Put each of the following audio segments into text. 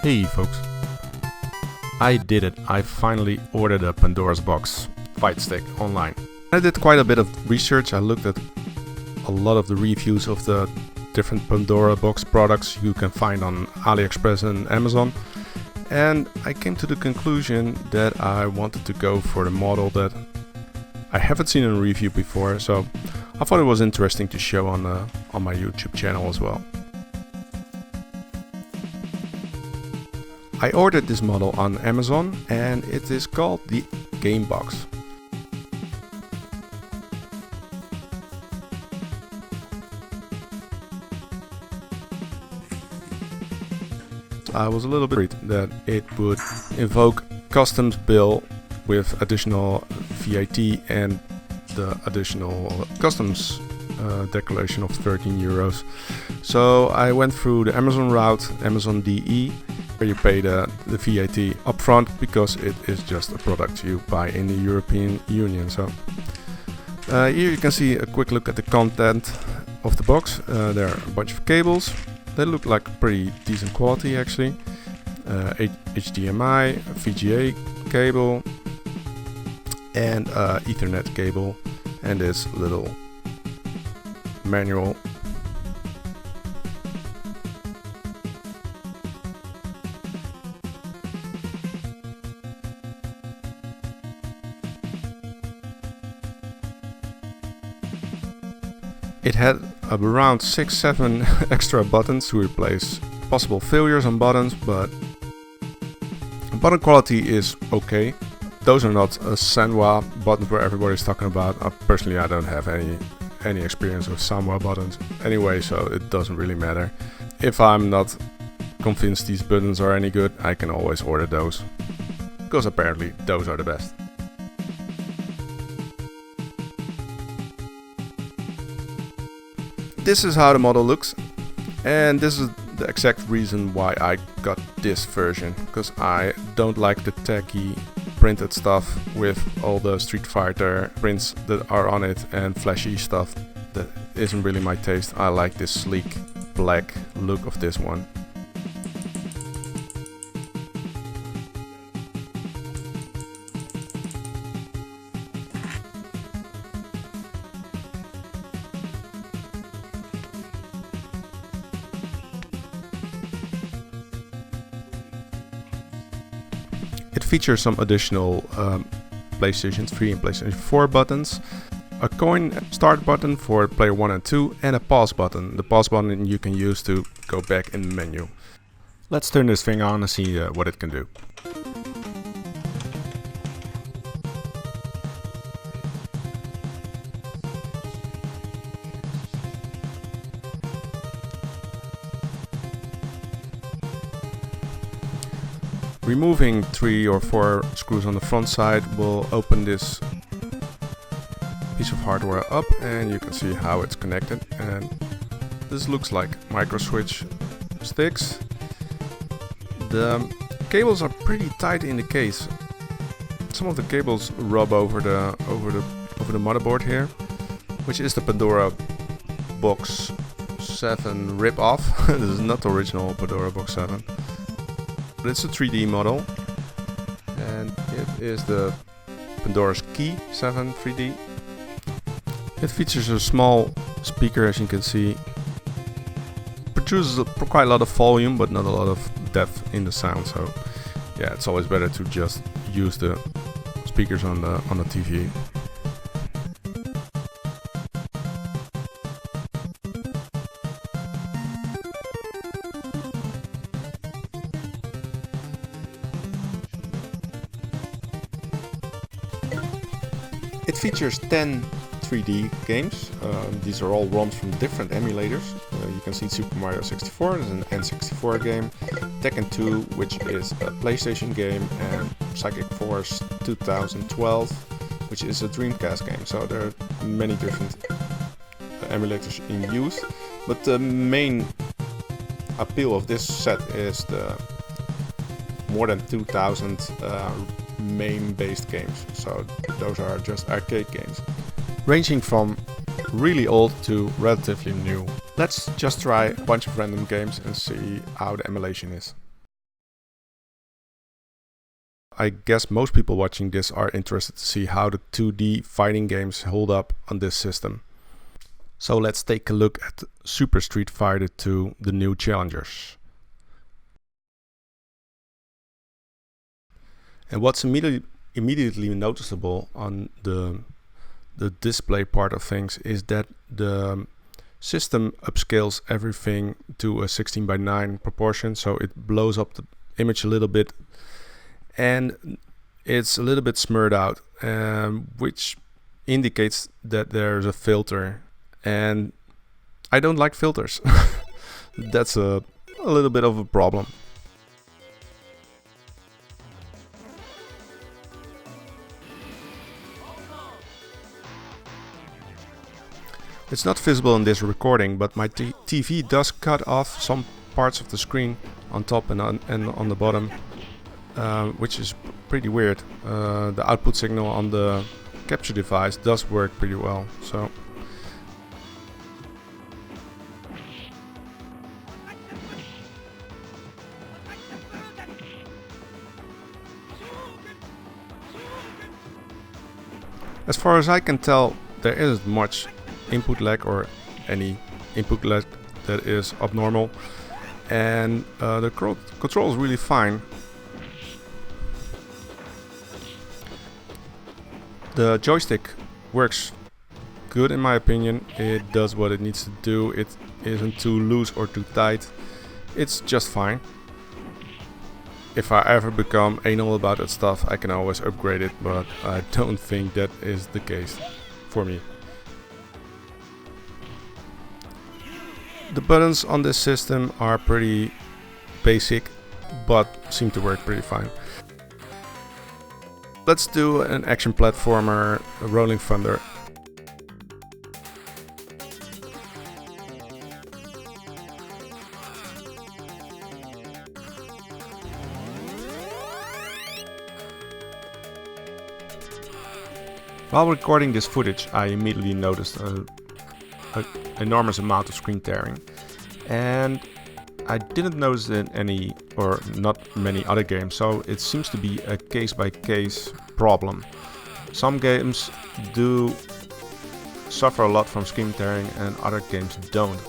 Hey folks, I did it. I finally ordered a Pandora's box fight stick online. I did quite a bit of research. I looked at a lot of the reviews of the different Pandora box products you can find on AliExpress and Amazon, and I came to the conclusion that I wanted to go for the model that I haven't seen in a review before, so I thought it was interesting to show on my YouTube channel as well. I ordered this model on Amazon and it is called the Game Box. I was a little bit worried that it would invoke customs bill with additional VAT and the additional customs declaration of 13 euros. So I went through the Amazon route, Amazon DE, where you pay the VAT upfront because it is just a product you buy in the European Union. So here you can see a quick look at the content of the box. There are a bunch of cables. They look like pretty decent quality actually. HDMI, VGA cable, and Ethernet cable, and this little manual. It had around 6-7 extra buttons to replace possible failures on buttons, but button quality is okay. Those are not a Sanwa buttons where everybody's talking about. Personally, I don't have any experience with Sanwa buttons anyway, so it doesn't really matter. If I'm not convinced these buttons are any good, I can always order those, because apparently those are the best. This is how the model looks, and this is the exact reason why I got this version, because I don't like the tacky printed stuff with all the Street Fighter prints that are on it and flashy stuff. That isn't really my taste. I like this sleek black look of this one. It features some additional PlayStation 3 and PlayStation 4 buttons, a coin start button for player 1 and 2, and a pause button. The pause button you can use to go back in the menu. Let's turn this thing on and see what it can do. Removing 3 or 4 screws on the front side will open this piece of hardware up, and you can see how it's connected. And this looks like micro switch sticks. The cables are pretty tight in the case. Some of the cables rub over the motherboard here, which is the Pandora Box 7 rip-off. This is not the original Pandora Box 7. But it's a 3D model, and it is the Pandora's Key 7 3D. It features a small speaker, as you can see. Produces quite a lot of volume, but not a lot of depth in the sound. So, yeah, it's always better to just use the speakers on the TV. It features 10 3D games. These are all ROMs from different emulators. You can see Super Mario 64, there's an N64 game, Tekken 2, which is a PlayStation game, and Psychic Force 2012, which is a Dreamcast game. So there are many different emulators in use, but the main appeal of this set is the more than 2,000 MAME-based games. So those are just arcade games, ranging from really old to relatively new. Let's just try a bunch of random games and see how the emulation is. I guess most people watching this are interested to see how the 2D fighting games hold up on this system. So let's take a look at Super Street Fighter 2, the new challengers. And what's immediately noticeable on the display part of things is that the system upscales everything to a 16:9 proportion, so it blows up the image a little bit, and it's a little bit smurred out, which indicates that there's a filter, and I don't like filters. That's a little bit of a problem. It's not visible in this recording, but my TV does cut off some parts of the screen on top and on the bottom, which is pretty weird. The output signal on the capture device does work pretty well. So as far as I can tell, there isn't much input lag or any input lag that is abnormal, and the control is really fine. The joystick works good in my opinion. It does what it needs to do. It isn't too loose or too tight. It's just fine. If I ever become anal about that stuff, I can always upgrade it, but I don't think that is the case for me. The buttons on this system are pretty basic, but seem to work pretty fine. Let's do an action platformer, Rolling Thunder. While recording this footage, I immediately noticed an enormous amount of screen tearing, and I didn't notice it in any or not many other games, so it seems to be a case-by-case problem. Some games do suffer a lot from screen tearing and other games don't.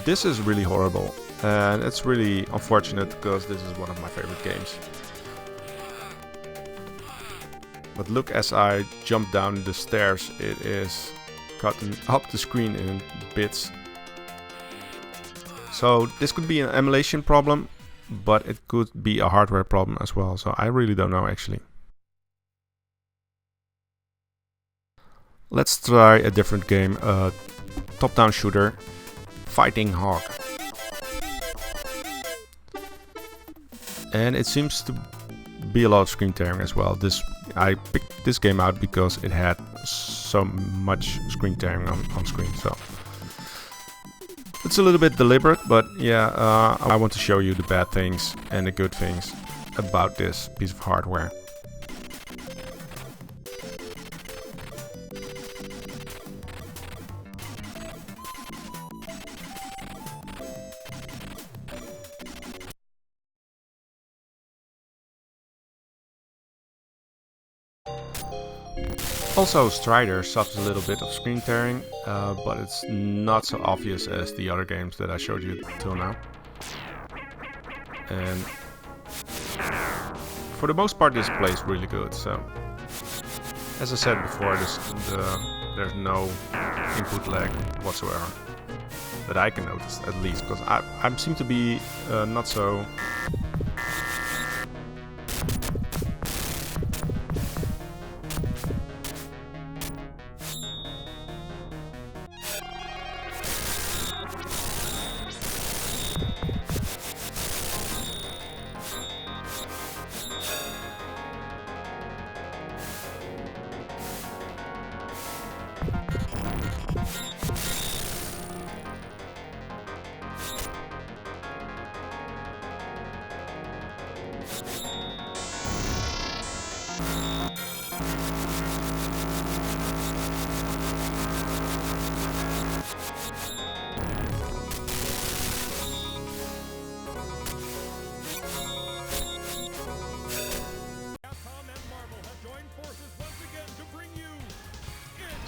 This is really horrible, and it's really unfortunate because this is one of my favorite games. But look, as I jump down the stairs, it is cutting up the screen in bits. So this could be an emulation problem, but it could be a hardware problem as well. So I really don't know actually. Let's try a different game, top-down shooter, Fighting Hawk. And it seems to be a lot of screen tearing as well. I picked this game out because it had so much screen tearing on screen, so it's a little bit deliberate, but yeah, I want to show you the bad things and the good things about this piece of hardware. Also, Strider suffers a little bit of screen tearing, but it's not so obvious as the other games that I showed you till now. And for the most part, this plays really good. So, as I said before, there's no input lag whatsoever that I can notice, at least, because I seem to be not so.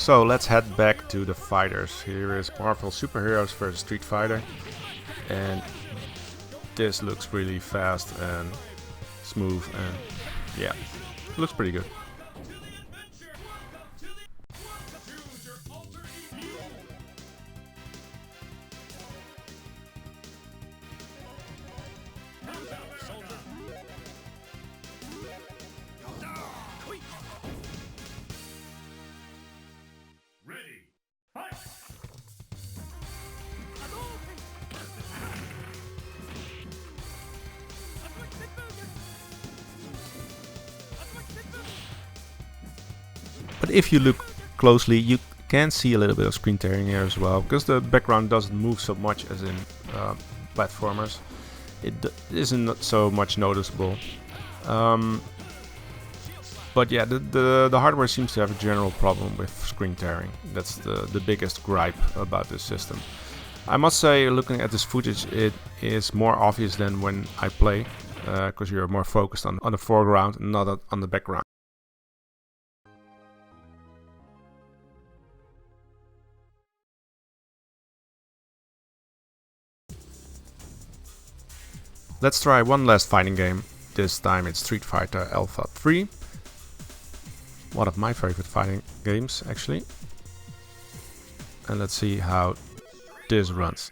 So let's head back to the fighters. Here is Marvel Superheroes vs Street Fighter, and this looks really fast and smooth, and yeah, looks pretty good. But if you look closely, you can see a little bit of screen tearing here as well, because the background doesn't move so much as in platformers. It isn't so much noticeable. But yeah, the hardware seems to have a general problem with screen tearing. That's the biggest gripe about this system. I must say, looking at this footage, it is more obvious than when I play, because you're more focused on the foreground and not on the background. Let's try one last fighting game. This time it's Street Fighter Alpha 3. One of my favorite fighting games, actually. And let's see how this runs.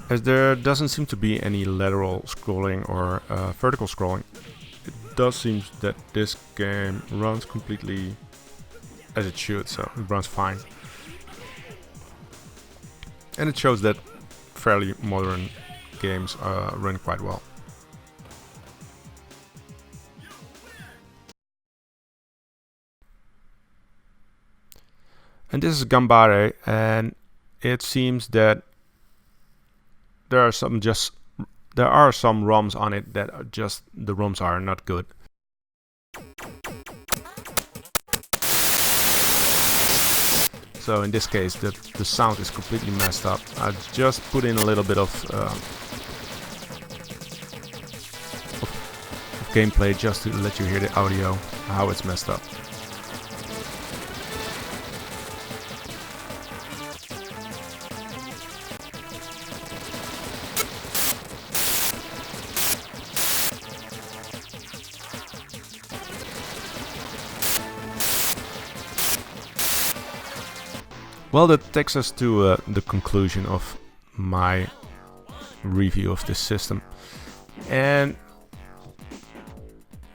As there doesn't seem to be any lateral scrolling or vertical scrolling, it does seem that this game runs completely as it should, so it runs fine. And it shows that fairly modern games run quite well. And this is Gambare, and it seems that there are some ROMs on it that are just, the ROMs are not good. So in this case the sound is completely messed up. I just put in a little bit of gameplay just to let you hear the audio, how it's messed up. Well, that takes us to the conclusion of my review of this system. And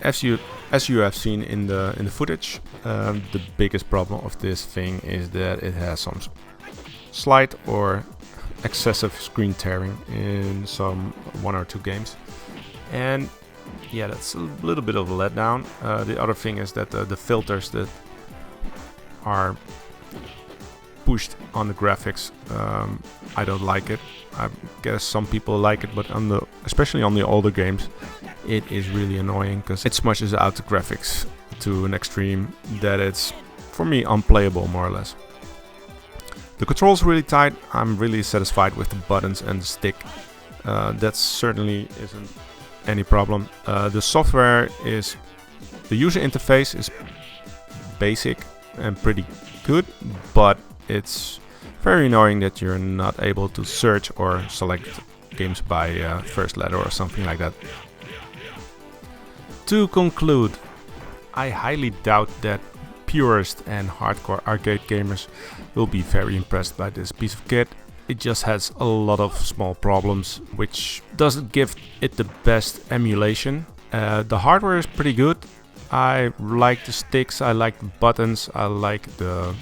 as you have seen in the footage, the biggest problem of this thing is that it has some slight or excessive screen tearing in some 1 or 2 games. And yeah, that's a little bit of a letdown. The other thing is that the filters that are pushed on the graphics, I don't like it. I guess some people like it, but especially on the older games, it is really annoying because it smushes out the graphics to an extreme that it's, for me, unplayable more or less. The controls are really tight. I'm really satisfied with the buttons and the stick. That certainly isn't any problem. The software is, the user interface is basic and pretty good, but it's very annoying that you're not able to search or select games by first letter or something like that. To conclude, I highly doubt that purist and hardcore arcade gamers will be very impressed by this piece of kit. It just has a lot of small problems, which doesn't give it the best emulation. The hardware is pretty good. I like the sticks, I like the buttons, I like the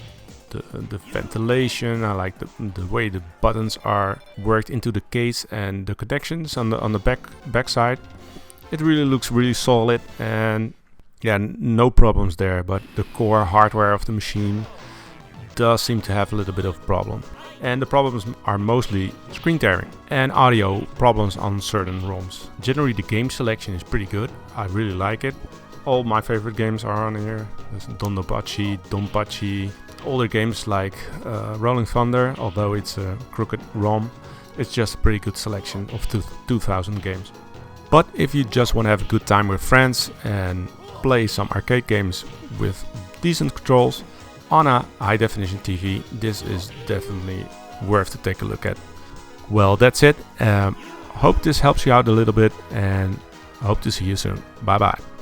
ventilation, I like the way the buttons are worked into the case and the connections on the back side. It really looks really solid, and yeah, no problems there. But the core hardware of the machine does seem to have a little bit of problem. And the problems are mostly screen tearing and audio problems on certain ROMs. Generally the game selection is pretty good, I really like it. All my favorite games are on here. There's Donpachi, older games like Rolling Thunder, although it's a crooked ROM. It's just a pretty good selection of 2000 games. But if you just want to have a good time with friends and play some arcade games with decent controls on a high definition TV, this is definitely worth to take a look at. Well, that's it. Hope this helps you out a little bit, and hope to see you soon. Bye bye.